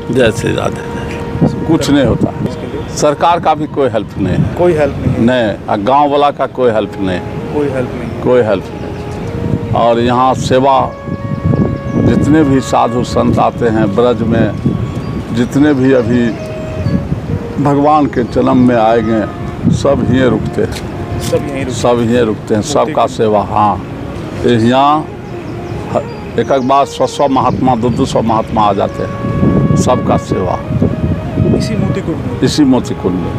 जय श्री राधे। कुछ नहीं होता, सरकार का भी कोई हेल्प नहीं है, कोई हेल्प नहीं, नहीं गांव वाला का कोई हेल्प नहीं, कोई हेल्प नहीं, कोई हेल्प नहीं। और यहाँ सेवा जितने भी साधु संत आते हैं ब्रज में, जितने भी अभी भगवान के जन्म में आएंगे सब यहीं रुकते हैं, सब यहीं रुकते हैं, सबका सेवा। हाँ, यहाँ एक बार 100 महात्मा 200 महात्मा आ जाते हैं, सबका सेवा इसी मोती कुंड में।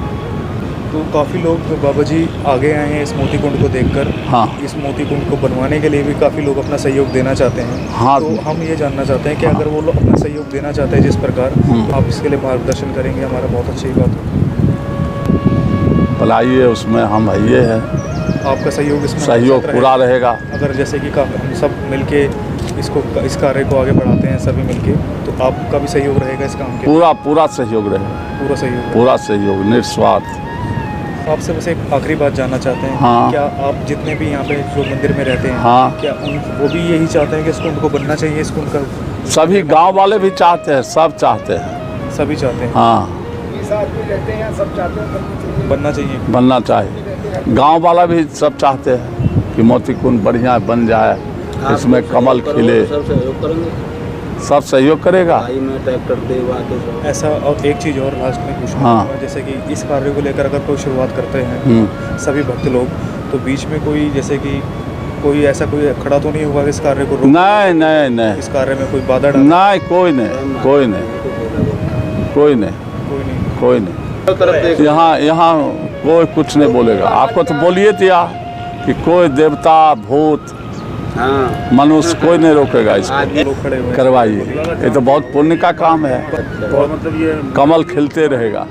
तो काफ़ी लोग बाबा जी आगे आए हैं इस मोती कुंड को देखकर। हाँ, इस मोती कुंड को बनवाने के लिए भी काफ़ी लोग अपना सहयोग देना चाहते हैं। हाँ, तो हम ये जानना चाहते हैं कि अगर वो लोग अपना सहयोग देना चाहते हैं जिस प्रकार, तो आप इसके लिए मार्गदर्शन करेंगे, हमारा बहुत अच्छी बात है। भलाइए उसमें हम ये है, आपका सहयोग इसमें सहयोग पूरा रहेगा। अगर जैसे कि हम सब मिलके इस कार्य को आगे बढ़ाते हैं सभी मिलके, तो आपका भी सहयोग रहेगा इस काम के? पूरा सहयोग रहेगा, पूरा सहयोग निस्वार्थ। आपसे बस एक आखिरी बात जानना चाहते हैं। हाँ। क्या आप जितने भी यहाँ पे जो मंदिर में रहते हैं, हाँ, क्या वो भी यही चाहते हैं कि इस कुंड को बनना चाहिए? इस कुंड का सभी गांव वाले भी चाहते हैं, सब चाहते हैं, सभी चाहते हैं। हाँ, सब चाहते हैं बनना चाहिए, बनना चाहिए। गांव वाला भी सब चाहते हैं कि मोती कुंड बढ़िया बन जाए, इसमें कमल खिले, सब सहयोग करेगा। ऐसा। और एक चीज़ और लास्ट में पूछना, हाँ, जैसे कि इस कार्य को लेकर अगर कोई शुरुआत करते हैं सभी भक्त लोग, तो बीच में कोई जैसे कि कोई ऐसा कोई खड़ा तो नहीं होगा इस कार्य को रोक? नहीं, इस कार्य में कोई बाधा डाल? नहीं, कोई नहीं। यहाँ कोई कुछ नहीं बोलेगा। आपको तो बोलिए दिया कि कोई देवता भूत मनुष्य कोई नहीं रोकेगा इसको, करवाइए। ये तो बहुत पुण्य का काम है, मतलब ये कमल खिलते रहेगा।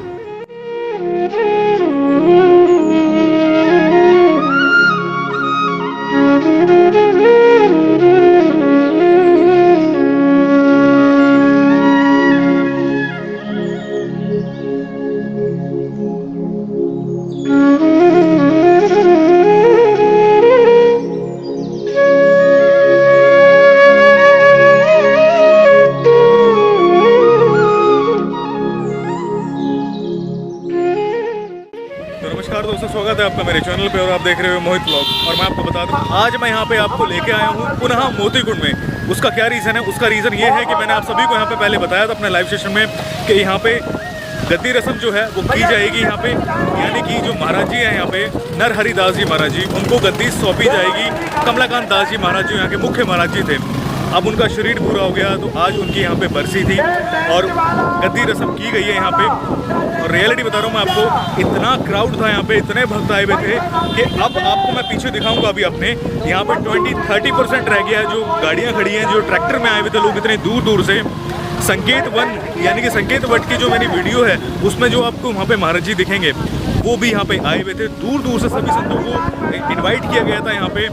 नमस्कार दोस्तों, स्वागत है आपका मेरे चैनल पे और आप देख रहे हो मोहित व्लॉग। और मैं आपको बता दूं, आज मैं यहाँ पे आपको लेके आया हूँ पुनः मोती कुंड में। उसका क्या रीज़न है? उसका रीज़न ये है कि मैंने आप सभी को यहाँ पे पहले बताया था अपने लाइव सेशन में कि यहाँ पे गद्दी रस्म जो है वो की जाएगी यहाँ पे। यानी कि जो महाराज जी हैं यहाँ पे, नरहरि दास जी महाराज जी, उनको गद्दी सौंपी जाएगी। कमलाकांत दास जी महाराज जी यहाँ के मुख्य महाराज जी थे, अब उनका शरीर पूरा हो गया, तो आज उनकी यहाँ पे बरसी थी और गद्दी रस्म की गई है यहाँ पे। और रियलिटी बता रहा हूँ मैं आपको, इतना क्राउड था यहाँ पे, इतने भक्त आए हुए थे कि अब आपको मैं पीछे दिखाऊंगा। अभी अपने यहाँ पे 20-30% रह गया है जो गाड़ियाँ खड़ी हैं, जो ट्रैक्टर में आए हुए थे लोग इतने दूर दूर से। संकेत वन यानी कि संकेत वट की जो मेरी वीडियो है उसमें जो आपको वहाँ पे महाराज जी दिखेंगे, वो भी यहाँ पे आए हुए थे। दूर दूर से सभी संतों को इनवाइट किया गया था यहाँ पे।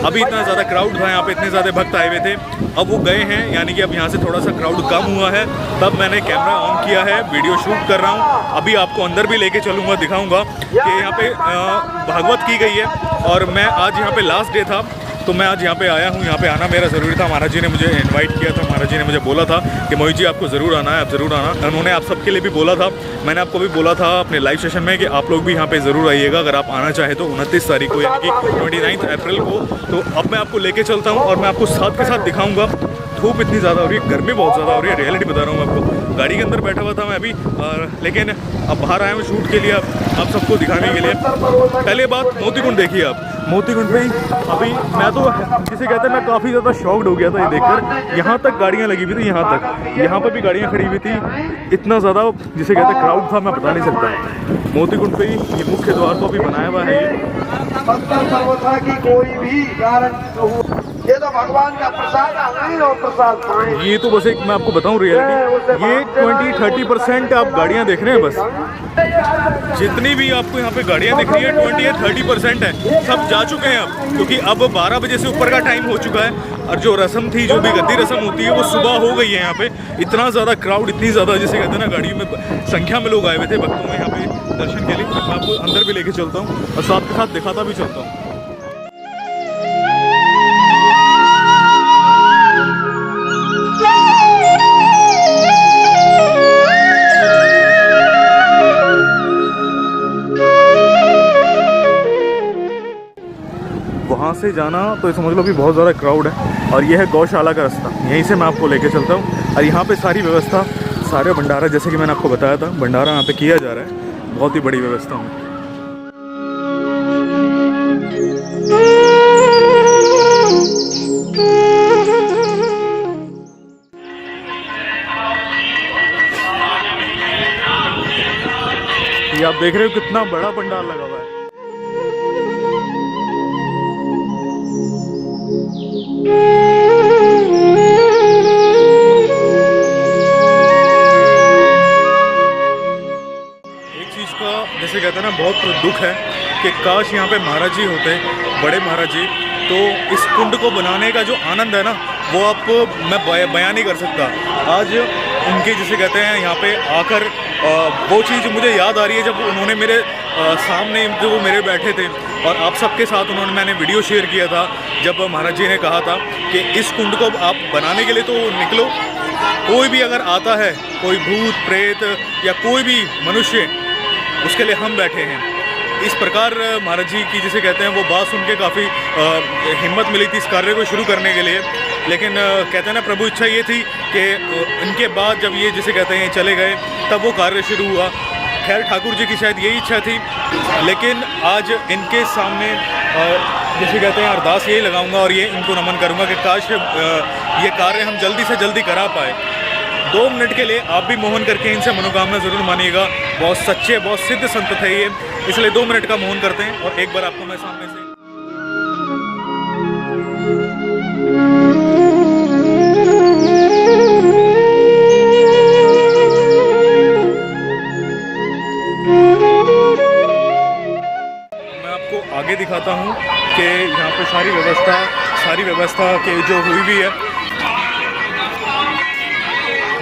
अभी इतना ज़्यादा क्राउड था यहाँ पे, इतने ज़्यादा भक्त आए हुए थे। अब वो गए हैं, यानी कि अब यहाँ से थोड़ा सा क्राउड कम हुआ है, तब मैंने कैमरा ऑन किया है, वीडियो शूट कर रहा हूँ। अभी आपको अंदर भी लेके चलूँगा, दिखाऊँगा कि यहाँ पे भागवत की गई है। और मैं आज यहाँ पे लास्ट डे था, तो मैं आज यहाँ पे आया हूँ। यहाँ पे आना मेरा ज़रूरी था, महाराज जी ने मुझे इनवाइट किया था। महाराज जी ने मुझे बोला था कि मोहित जी आपको ज़रूर आना है, आप ज़रूर आना। उन्होंने आप सबके लिए भी बोला था, मैंने आपको भी बोला था अपने लाइव सेशन में कि आप लोग भी यहाँ पे ज़रूर आइएगा अगर आप आना चाहें तो। 29 तारीख को यानी कि 29 अप्रैल को। तो अब मैं आपको लेके चलता हूँ और मैं आपको साथ के साथ दिखाऊँगा। धूप इतनी ज़्यादा हो रही है, गर्मी बहुत ज़्यादा हो रही है, रियलिटी बता रहा हूँ आपको। गाड़ी के अंदर बैठा हुआ था मैं अभी, लेकिन अब बाहर आया हूँ शूट के लिए, आप सबको दिखाने के लिए। पहले बात, मोती कुंड देखिए आप। मोती कुंड में अभी मैं तो जिसे कहते हैं, मैं काफ़ी ज़्यादा शॉक्ड हो गया था ये देखकर। यहाँ तक गाड़ियाँ लगी हुई थी, यहाँ पर भी गाड़ियाँ खड़ी हुई थी। इतना ज़्यादा जिसे कहते हैं क्राउड था, मैं बता नहीं सकता। मोती कुंड पे ही ये मुख्य द्वार को भी बनाया हुआ है ये तो भगवान का प्रसाद नहीं, और प्रसाद पाएं। ये तो बस एक मैं आपको बताऊं रियलिटी, ये 20-30% आप गाड़ियां देख रहे हैं बस। जितनी भी आपको यहाँ पे गाड़ियां दिख रही है 20 या 30% है, सब जा चुके हैं अब, क्योंकि अब 12 बजे से ऊपर का टाइम हो चुका है। और जो रस्म थी, जो भी गद्दी रस्म होती है, वो सुबह हो गई है यहाँ पे। इतना ज़्यादा क्राउड, इतनी ज़्यादा जिसे कहते हैं ना, गाड़ी में संख्या में लोग आए हुए थे भक्तों में यहाँ पे दर्शन के लिए। मैं आपको अंदर भी लेके चलता हूँ और साथ के साथ दिखाता भी चलता हूँ। से जाना तो समझ लो कि बहुत ज़्यादा क्राउड है। और ये है गौशाला का रास्ता, यहीं से मैं आपको लेके चलता हूँ। और यहाँ पे सारी व्यवस्था, सारे भंडारा, जैसे कि मैंने आपको बताया था, भंडारा यहाँ पे किया जा रहा है। बहुत ही बड़ी व्यवस्था है। ये आप देख रहे हो कितना बड़ा पंडाल लगा हुआ है। एक चीज़ का जैसे कहते हैं ना बहुत दुख है कि काश यहाँ पे महाराज जी होते, बड़े महाराज जी, तो इस कुंड को बनाने का जो आनंद है ना वो आप मैं बयान नहीं कर सकता। आज उनके जैसे कहते हैं यहाँ पे आकर वो चीज़ मुझे याद आ रही है जब उन्होंने मेरे सामने जो वो मेरे बैठे थे और आप सबके साथ मैंने वीडियो शेयर किया था जब महाराज जी ने कहा था कि इस कुंड को आप बनाने के लिए तो निकलो, कोई भी अगर आता है, कोई भूत प्रेत या कोई भी मनुष्य, उसके लिए हम बैठे हैं। इस प्रकार महाराज जी की जिसे कहते हैं वो बात सुन के काफ़ी हिम्मत मिली थी इस कार्य को शुरू करने के लिए। लेकिन कहते हैं ना प्रभु इच्छा ये थी कि इनके बाद जब ये जिसे कहते हैं चले गए तब वो कार्य शुरू हुआ। खैर ठाकुर जी की शायद यही इच्छा थी, लेकिन आज इनके सामने जैसे कहते हैं अरदास यही लगाऊंगा और ये इनको नमन करूंगा कि काश ये कार्य हम जल्दी से जल्दी करा पाए। 2 मिनट के लिए आप भी मोहन करके इनसे मनोकामना ज़रूर मानिएगा। बहुत सच्चे, बहुत सिद्ध संत थे ये, इसलिए 2 मिनट का मोहन करते हैं और एक बार आपको मैं सामने से आगे दिखाता हूँ कि यहाँ पे सारी व्यवस्था के जो हुई भी है।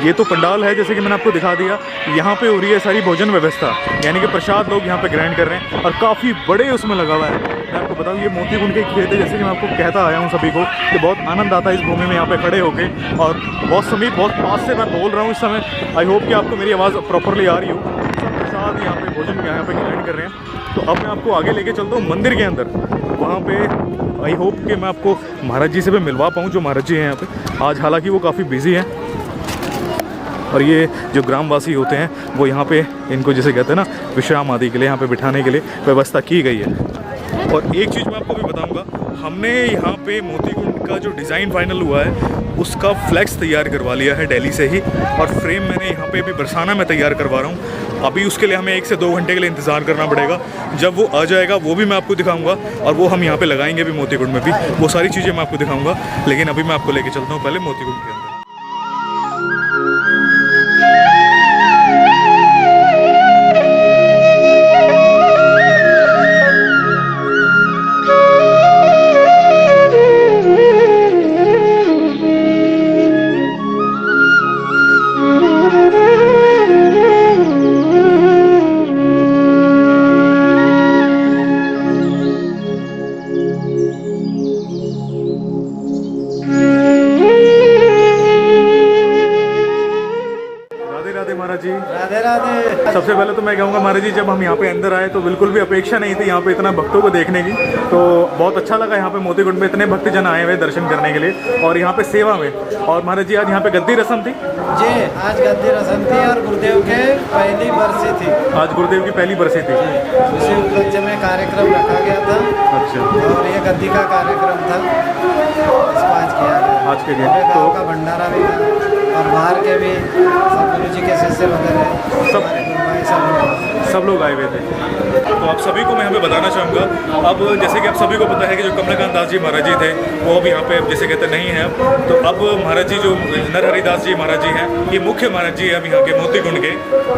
ये तो पंडाल है जैसे कि मैंने आपको दिखा दिया। यहाँ पे हो रही है सारी भोजन व्यवस्था, यानी कि प्रसाद लोग यहाँ पे ग्रहण कर रहे हैं और काफ़ी बड़े उसमें लगा हुआ है। मैं आपको बताऊँ ये मोती कुंड के खेत है, जैसे कि मैं आपको कहता आया हूँ सभी को कि बहुत आनंद आता है इस भूमि में यहाँ पे खड़े होके। और बहुत पास से मैं बोल रहा हूँ इस समय। आई होप कि आपको मेरी आवाज़ प्रॉपरली आ रही हो। सब प्रसाद यहाँ पे भोजन यहाँ पे ग्रहण कर रहे हैं। तो अब मैं आपको आगे लेके चलता हूँ मंदिर के अंदर। वहाँ पे आई होप कि मैं आपको महाराज जी से भी मिलवा पाऊँ, जो महाराज जी हैं यहाँ पे। आज हालांकि वो काफ़ी बिजी हैं और ये जो ग्रामवासी होते हैं वो यहाँ पे इनको जैसे कहते हैं ना विश्राम आदि के लिए यहाँ पे बिठाने के लिए व्यवस्था की गई है। और एक चीज़ मैं आपको भी बताऊँगा, हमने यहाँ पे मोती कुंड का जो डिज़ाइन फाइनल हुआ है उसका फ्लैक्स तैयार करवा लिया है दिल्ली से ही, और फ्रेम मैंने यहाँ पे भी बरसाना में तैयार करवा रहा हूँ। अभी उसके लिए हमें 1 से 2 घंटे के लिए इंतज़ार करना पड़ेगा। जब वो आ जाएगा वो भी मैं आपको दिखाऊंगा और वो हम यहाँ पे लगाएंगे भी मोती कुंड में भी, वो सारी चीज़ें मैं आपको दिखाऊंगा। लेकिन अभी मैं आपको लेके चलता हूँ पहले मोती कुंड के अंदर। सबसे पहले तो मैं कहूँगा महाराज जी, जब हम यहाँ पे अंदर आए तो बिल्कुल भी अपेक्षा नहीं थी यहाँ पे इतना भक्तों को देखने की। तो बहुत अच्छा लगा यहाँ पे मोती कुंड में इतने भक्तजन आए हुए दर्शन करने के लिए और यहाँ पे सेवा में। और महाराज जी आज यहाँ पे गद्दी रस्म थी जी, आज गद्दी रस्म थी और गुरुदेव के पहली बरसी थी। आज गुरुदेव की पहली बरसी थी, उसी उपलक्ष्य में कार्यक्रम रखा गया था। अच्छा, और ये गद्दी का कार्यक्रम था, इसको आज किया गया। आज के लिए तो का भंडारा भी था और बाहर के भी सब गुरु जी के शिष्य वगैरह सब लोग आए हुए थे। तो आप सभी को मैं यहाँ पे बताना चाहूँगा, अब जैसे कि आप सभी को पता है कि जो कमलाकांत दास जी महाराज जी थे वो अब यहाँ पे अब जैसे कहते नहीं हैं। तो अब महाराज जी जो नरहरिदास जी महाराज जी हैं ये मुख्य महाराज जी हैं अब यहाँ के मोती कुंड के।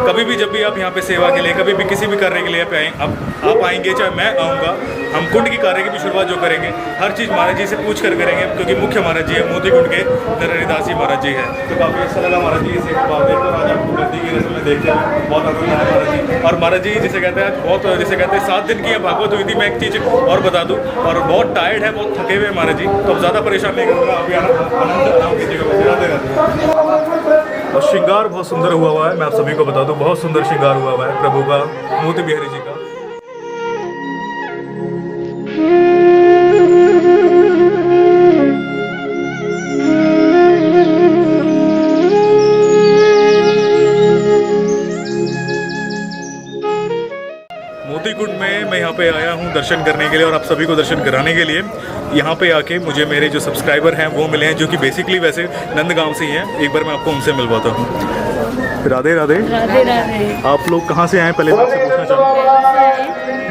कभी भी जब भी आप यहाँ पे सेवा के लिए, कभी भी किसी भी कार्य के लिए आप आएंगे, चाहे मैं आऊँगा, हम कुंड की कार्य की भी शुरुआत जो करेंगे हर चीज़ महाराज जी से पूछ कर करेंगे, क्योंकि मुख्य महाराज जी है मोती कुंड के नरहरिदास जी महाराज जी हैं। तो काफ़ी अच्छा लगा महाराज जी से देखकर आज आपको गद्दी की रस्म में देखते हुए बहुत आनंद आया महाराज जी। और महाराज जी जिसे कहते हैं बहुत जैसे कहते हैं 7 दिन की भागवत हुई थी। मैं एक चीज़ और बता दूं, और बहुत टायर्ड है, बहुत थके हुए महाराज जी, तो अब ज़्यादा परेशान नहीं करूँगा। अभी आराम कीजिएगा। और श्रृंगार बहुत सुंदर हुआ है, मैं आप सभी को बता दूं बहुत सुंदर श्रृंगार हुआ है प्रभु का, मोती बिहारी जी का। दर्शन करने के लिए और आप सभी को दर्शन कराने के लिए यहाँ पे आके मुझे मेरे जो सब्सक्राइबर हैं वो मिले हैं, जो कि बेसिकली वैसे नंदगांव से ही हैं। एक बार मैं आपको उनसे मिलवाता हूँ। राधे राधे। राधे राधे। आप लोग कहाँ से आए पहले मैं आपसे पूछना चाहूँगा।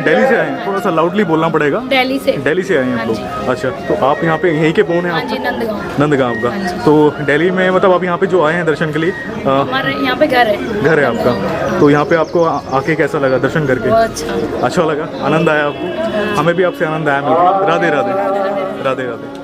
दिल्ली से आए हैं, थोड़ा सा लाउडली बोलना पड़ेगा। दिल्ली से आए हैं आप लोग। अच्छा, तो आप यहाँ पे यहीं के कौन हैं? हाँ जी, नंदगांव का। तो दिल्ली में मतलब आप यहाँ पे जो आए हैं दर्शन के लिए, हमारे यहाँ पे घर है आपका, तो यहाँ पे आपको आके कैसा लगा दर्शन करके? बहुत अच्छा लगा, आनंद आया आपको? हमें भी आपसे आनंद आया मिलकर। राधे राधे। राधे राधे।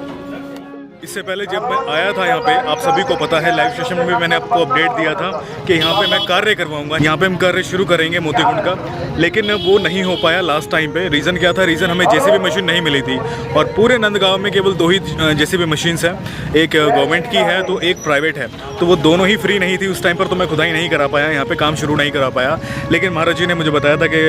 इससे पहले जब मैं आया था यहाँ पे, आप सभी को पता है लाइव सेशन में मैंने आपको अपडेट दिया था कि यहाँ पे मैं कार्य करवाऊंगा, यहाँ पे हम कार्य शुरू करेंगे मोतीकुंड का, लेकिन वो नहीं हो पाया लास्ट टाइम पे। रीज़न क्या था? रीज़न हमें जेसीबी मशीन नहीं मिली थी और पूरे नंदगांव में केवल 2 ही जेसीबी मशीन्स हैं, एक गवर्नमेंट की है तो एक प्राइवेट है, तो वो दोनों ही फ्री नहीं थी उस टाइम पर, तो मैं खुदाई नहीं करा पाया, यहाँ पे काम शुरू नहीं करा पाया। लेकिन महाराज जी ने मुझे बताया था कि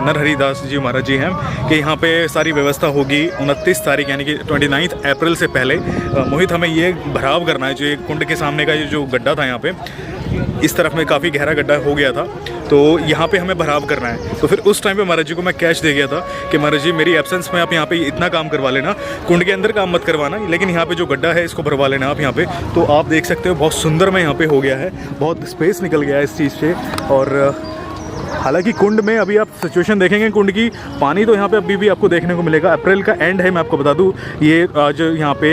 नरहरिदास जी महाराज जी हैं कि यहाँ पे सारी व्यवस्था होगी 29 तारीख यानी कि 29 अप्रैल से पहले। मोहित, हमें ये भराव करना है, जो एक कुंड के सामने का ये जो गड्ढा था यहाँ पे, इस तरफ में काफ़ी गहरा गड्ढा हो गया था, तो यहाँ पे हमें भराव करना है। तो फिर उस टाइम पे महाराज जी को मैं कैश दे गया था कि महाराज जी मेरी एब्सेंस में आप यहाँ पे इतना काम करवा लेना, कुंड के अंदर काम मत करवाना, लेकिन यहाँ पे जो गड्ढा है इसको भरवा लेना आप यहाँ पे। तो आप देख सकते हो बहुत सुंदर में यहाँ पे हो गया है, बहुत स्पेस निकल गया है इस चीज़ से। और हालांकि कुंड में अभी आप सिचुएशन देखेंगे कुंड की, पानी तो यहाँ पे अभी भी आपको देखने को मिलेगा। अप्रैल का एंड है, मैं आपको बता दूँ, ये आज यहाँ पे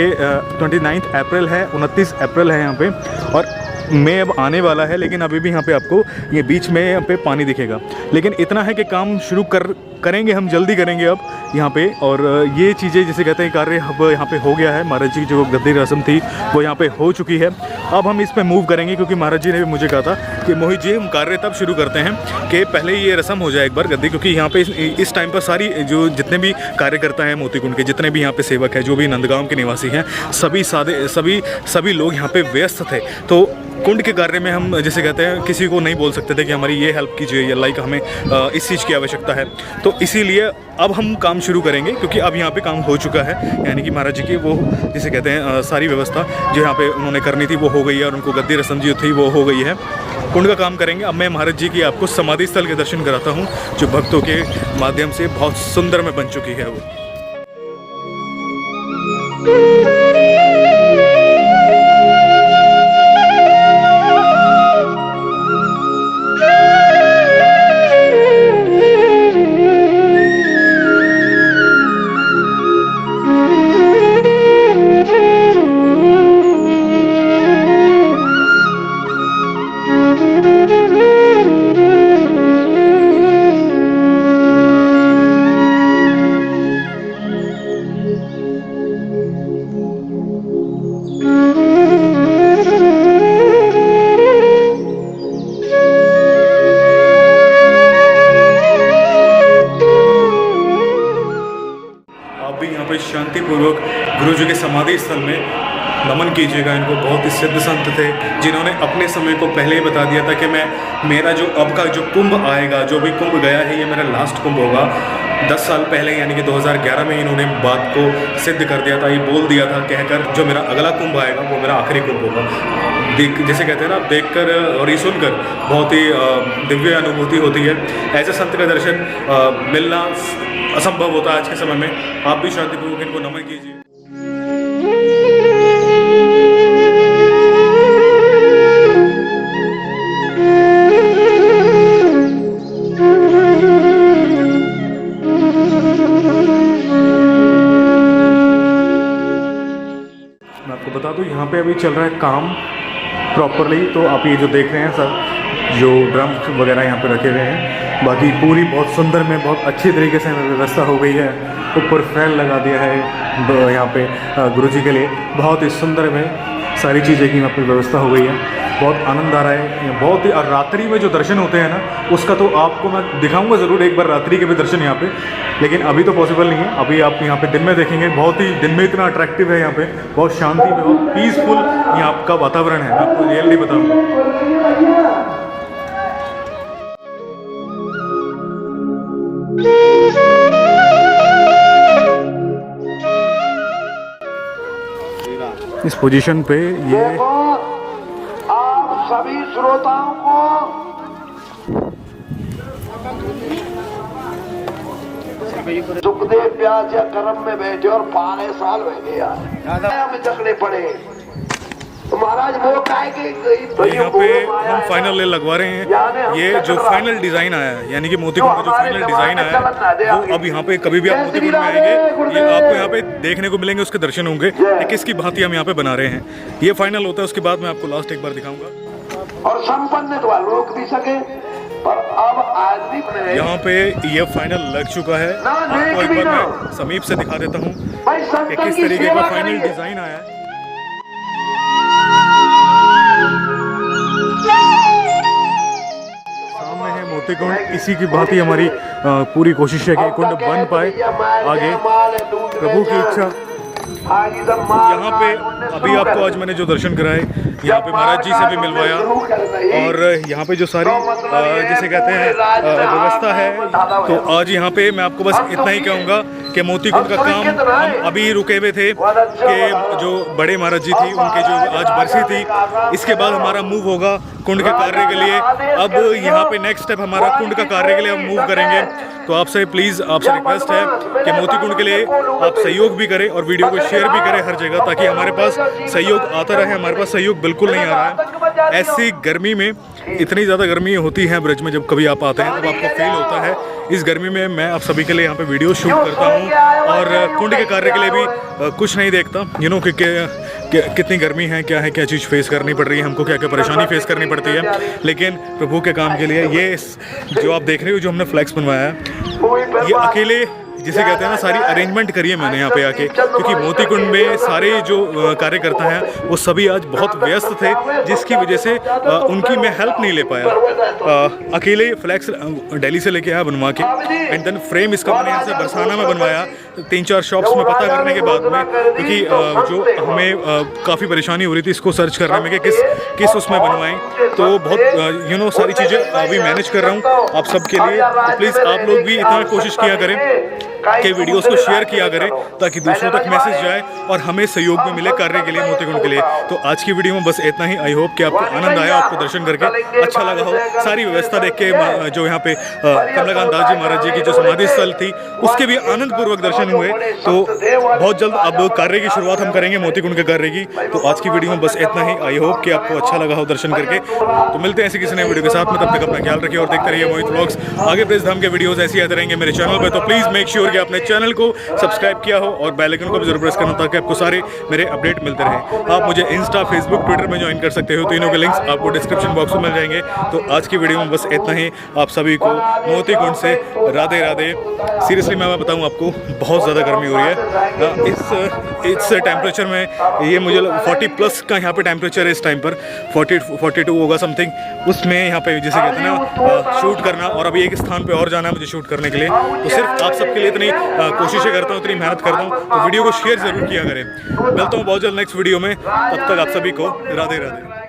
29 अप्रैल है, 29 अप्रैल है यहाँ पे, और मई अब आने वाला है, लेकिन अभी भी यहाँ पे आपको ये बीच में यहाँ पे पानी दिखेगा। लेकिन इतना है कि काम शुरू करेंगे हम, जल्दी करेंगे अब यहाँ पे। और ये चीज़ें जिसे कहते हैं कार्य अब यहाँ पे हो गया है। महाराज जी की जो गद्दी रस्म थी वो यहाँ पे हो चुकी है, अब हम इस पे मूव करेंगे, क्योंकि महाराज जी ने भी मुझे कहा था कि मोहित जी हम कार्य तब शुरू करते हैं कि पहले ये रस्म हो जाए एक बार गद्दी, क्योंकि यहाँ पे इस टाइम पर सारी जो जितने भी कार्यकर्ता हैं मोतीकुंड के, जितने भी यहाँ पे सेवक हैं, जो भी नंदगांव के निवासी हैं, सभी लोग यहाँ पे व्यस्त थे। तो कुंड के कार्य में हम जैसे कहते हैं किसी को नहीं बोल सकते थे कि हमारी ये हेल्प कीजिए या लाइक हमें इस चीज़ की आवश्यकता है, तो इसीलिए अब हम काम शुरू करेंगे, क्योंकि अब यहाँ पे काम हो चुका है। यानी कि महाराज जी की वो जिसे कहते हैं सारी व्यवस्था जो यहाँ पे उन्होंने करनी थी वो हो गई है, और उनको गद्दी रस्म जो थी वो हो गई है। कुंड का काम करेंगे। अब मैं महाराज जी की आपको समाधि स्थल के दर्शन कराता हूँ, जो भक्तों के माध्यम से बहुत सुंदर में बन चुकी है वो। शांतिपूर्वक गुरु जी के समाधि स्थल में नमन कीजिएगा इनको। बहुत ही सिद्ध संत थे जिन्होंने अपने समय को पहले ही बता दिया था कि मेरा जो अब का जो कुंभ आएगा, जो भी कुंभ गया है, ये मेरा लास्ट कुंभ होगा। 10 साल पहले यानी कि 2011 में इन्होंने बात को सिद्ध कर दिया था, ये बोल दिया था कहकर, जो मेरा अगला कुंभ आएगा वो मेरा आखिरी कुंभ होगा। जैसे कहते हैं ना, देखकर और ये सुनकर बहुत ही दिव्य अनुभूति होती है। ऐसे संत का दर्शन मिलना असंभव होता है आज के समय में। आप भी शांतिपूर्वक इनको नमन कीजिए। मैं आपको बता दूं, यहाँ पे अभी चल रहा है काम प्रॉपरली। तो आप ये जो देख रहे हैं सर, जो ड्रम वगैरह यहाँ पे रखे हुए हैं, बाकी पूरी बहुत सुंदर में बहुत अच्छी तरीके से व्यवस्था हो गई है। ऊपर फैन लगा दिया है यहाँ पे गुरुजी के लिए, बहुत ही सुंदर में सारी चीज़ें की यहाँ पे व्यवस्था हो गई है। बहुत आनंद आ रहा है, बहुत ही। और रात्रि में जो दर्शन होते हैं ना, उसका तो आपको मैं दिखाऊंगा ज़रूर एक बार रात्रि के भी दर्शन यहाँ पे, लेकिन अभी तो पॉसिबल नहीं है। अभी आप यहाँ पे दिन में देखेंगे, बहुत ही दिन में इतना अट्रैक्टिव है यहाँ पे, बहुत शांति में, बहुत पीसफुल यहाँ का वातावरण है। मैं आपको रियली बताऊँगा। इस पोजीशन पे ये आप सभी श्रोताओं को सुखदेव व्यास या कर्म में बैठे और 12 साल बह गया हमें जकड़े पड़े तो महाराज वो काय के तो यहाँ पे हम फाइनल ले लगवा रहे हैं। ये जो फाइनल डिज़ाइन आया है, यानी कि मोतीकुंड का जो फाइनल डिज़ाइन आया है, वो अब यहाँ पे कभी भी आप मोतीकुंड में आएंगे ये आपको यहाँ पे देखने को मिलेंगे, उसके दर्शन होंगे कि किसकी भांति हम यहाँ पे बना रहे हैं। ये फाइनल होता है, उसके बाद मैं आपको लास्ट एक बार दिखाऊंगा। और संपन्न तो रोक भी सके पर अब आदमी बने यहाँ पे ये फाइनल लग चुका है। आपको एक बार मैं समीप से दिखा देता हूँ कि किस तरीके का फाइनल डिज़ाइन आया है। सामने है मोतीकुंड, इसी की भांति हमारी पूरी कोशिश है कि कुंड बन पाए आगे, प्रभु की इच्छा। यहाँ पे अभी आपको आज मैंने जो दर्शन कराए, यहाँ पे महाराज जी से भी मिलवाया और यहाँ पे जो सारी जिसे कहते हैं व्यवस्था है, तो आज यहाँ पे मैं आपको बस इतना ही कहूँगा कि मोतीकुंड का काम हम अभी रुके हुए थे कि जो बड़े महाराज जी थी उनके जो आज बरसी थी, इसके बाद हमारा मूव होगा कुंड के कार्य के लिए। अब यहाँ पे नेक्स्ट स्टेप हमारा कुंड का कार्य के लिए हम मूव करेंगे। तो आपसे प्लीज़ आपसे रिक्वेस्ट है कि मोतीकुंड के लिए आप सहयोग भी करें और वीडियो को शेयर भी करें हर जगह, ताकि हमारे पास सहयोग आता रहे। हमारे पास सहयोग बिल्कुल नहीं आ रहा है। ऐसी गर्मी में, इतनी ज़्यादा गर्मी होती है ब्रज में, जब कभी आप आते हैं तब आपको फील होता है। इस गर्मी में मैं आप सभी के लिए यहाँ पे वीडियो शूट करता हूँ और कुंड के कार्य के लिए भी कुछ नहीं देखता, कि कितनी गर्मी है, क्या चीज़ फेस करनी पड़ रही है हमको, क्या क्या परेशानी फेस करनी पड़ती है। लेकिन प्रभु के काम के लिए ये जो आप देख रहे हो, जो हमने फ्लैक्स बनवाया है, ये अकेले जिसे कहते हैं ना, सारी अरेंजमेंट करी है मैंने यहाँ पे आके, क्योंकि मोतीकुंड में सारे जो कार्यकर्ता हैं वो सभी आज बहुत व्यस्त थे, जिसकी वजह से उनकी मैं हेल्प नहीं ले पाया। अकेले फ्लैक्स दिल्ली से लेके आया बनवा के, एंड देन फ्रेम इसका मैंने यहाँ से बरसाना में बनवाया 3-4 शॉप्स में पता करने के बाद में, क्योंकि जो हमें काफ़ी परेशानी हो रही थी इसको सर्च करने में कि किस उसमें बनवाएं। तो बहुत सारी चीज़ें अभी मैनेज कर रहा हूँ आप सब के लिए। तो प्लीज़ आप लोग भी इतना कोशिश किया करें कि वीडियोस को शेयर किया करें, ताकि दूसरों तक मैसेज जाए और हमें सहयोग भी मिले कार्य के लिए, मोतीकुंड के लिए। तो आज की वीडियो में बस इतना ही। आई होप कि आपको आनंद आया, आपको दर्शन करके अच्छा लगा हो, सारी व्यवस्था देख के, जो यहाँ पे कमलाकांत दास जी महाराज जी की जो समाधि स्थल थी उसके भी आनंद पूर्वक दर्शन हुए। तो बहुत जल्द अब कार्य की शुरुआत हम करेंगे मोतीकुंड के कार्य की। तो आज की वीडियो में बस इतना ही। आई होप कि आपको अच्छा लगा हो दर्शन करके। तो मिलते हैं ऐसी किसी नई वीडियो के साथ में, तब तक अपना ख्याल रखिए और देखते रहिए मोहित व्लॉग्स। आगे ब्रज धाम के वीडियोस ऐसे आते रहेंगे मेरे चैनल पर। तो प्लीज़ मेक श्योर कि आपने चैनल को सब्सक्राइब किया हो और बेल आइकन को भी जरूर प्रेस करना, ताकि आपको सारे मेरे अपडेट मिलते रहे। आप मुझे इंस्टा, फेसबुक, ट्विटर में ज्वाइन कर सकते हो, तीनों के लिंक्स आपको डिस्क्रिप्शन बॉक्स में मिल जाएंगे। तो आज की वीडियो में बस इतना ही। आप सभी को मोतीकुंड से राधे राधे। सीरियसली मैं बताऊं आपको, बहुत ज़्यादा गर्मी हो रही है इस टेम्परेचर में। ये मुझे 40+ का यहाँ पे टेम्परेचर है इस टाइम पर, 42 होगा समथिंग। उसमें यहाँ पे जैसे कहते हैं ना शूट करना, और अभी एक स्थान पे और जाना है मुझे शूट करने के लिए। तो सिर्फ आप सबके लिए इतनी कोशिशें करता हूँ, इतनी मेहनत करता हूँ। तो वीडियो को शेयर ज़रूर किया करें। मिलता हूँ बहुत जल्द नेक्स्ट वीडियो में, तब तक आप सभी को राधे राधे।